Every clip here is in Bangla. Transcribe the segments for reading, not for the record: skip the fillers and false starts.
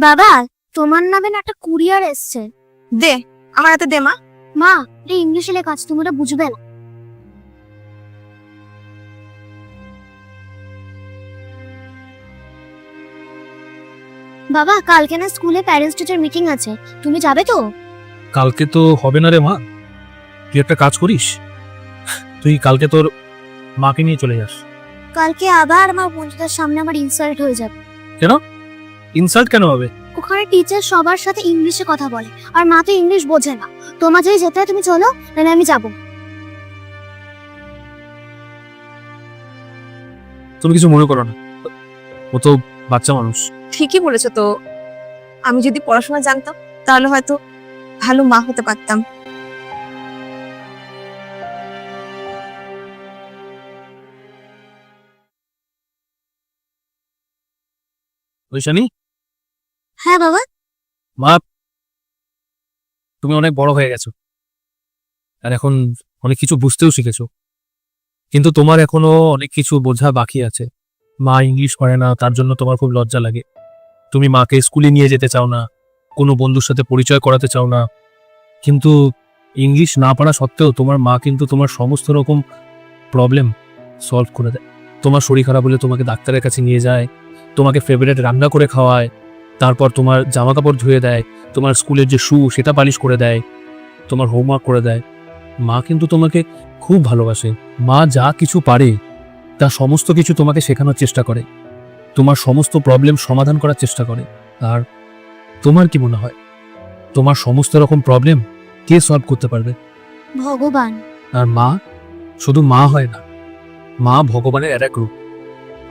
বাবা, তোমার নামে না একটা কুরিয়ার এসছে। দে, আমার হাতে দে মা। মা, এটা ইংলিশে লেখা আছে, তুমি ওটা বুঝবে না। বাবা, কালকে না স্কুলে প্যারেন্টস টিচার মিটিং আছে, তুমি যাবে তো? কালকে তো হবে না রে মা। তুই একটা কাজ করিস, তুই কালকে তোর মাকে নিয়ে চলে যাস। কালকে আবার আমার বন্ধুদের সামনে আমার ইনসাল্ট হয়ে যাবে। ইনসাল্ট কেন হবে? ওখানে টিচার সবার সাথে ইংলিশে কথা বলে, আর মা তো ইংলিশ বোঝে না। তোমার যদি যেতে হয় তুমি চলো, নাহলে আমি যাবো। তুমি কিছু মনে করো না, ও তো বাচ্চা মানুষ। ঠিকই বলেছো তো, আমি যদি পড়াশোনা জানতাম তাহলে হয়তো ভালো মা হতে পারতাম। ঐশানী, হ্যাঁ বাবা। মা, তুমি অনেক বড় হয়ে গেছো আর এখন অনেক কিছু বুঝতেও শিখেছো, কিন্তু তোমার এখনো অনেক কিছু বোঝা বাকি আছে। মা ইংলিশ পারে না, তার জন্য তোমার খুব লজ্জা লাগে। তুমি মাকে স্কুলে নিয়ে যেতে চাও না, কোনো বন্ধুর সাথে পরিচয় করাতে চাও না, কিন্তু ইংলিশ না পারা সত্ত্বেও তোমার মা কিন্তু তোমার সমস্ত রকম প্রবলেম সলভ করে দেয়। তোমার শরীর খারাপ হলে তোমাকে ডাক্তারের কাছে নিয়ে যায়, তোমাকে ফেভারিট রান্না করে খাওয়ায়, তারপর তোমার জামা কাপড় ধুয়ে দেয়, তোমার স্কুলের যে শু সেটা পালিশ করে দেয়, তোমার হোমওয়ার্ক করে দেয়। মা কিন্তু তোমাকে খুব ভালোবাসে। মা যা কিছু পারে তা সমস্ত কিছু তোমাকে শেখানোর চেষ্টা করে, তোমার সমস্ত প্রবলেম সমাধান করার চেষ্টা করে। আর তোমার কি মনে হয় তোমার সমস্ত রকম প্রবলেম কে সলভ করতে পারবে? ভগবান। আর মা শুধু মা হয় না, মা ভগবানের এক রূপ।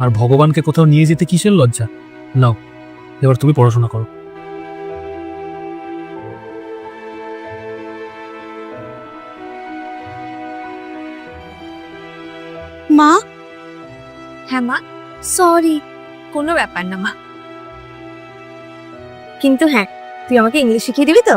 আর ভগবানকে কোথাও নিয়ে যেতে কিসের লজ্জা? নাও, এবার তুমি পড়াশোনা করো। মা, হ্যাঁ মা, সরি। কোনো ব্যাপার না মা, কিন্তু হ্যাঁ, তুই আমাকে ইংলিশ শিখিয়ে দিবি তো?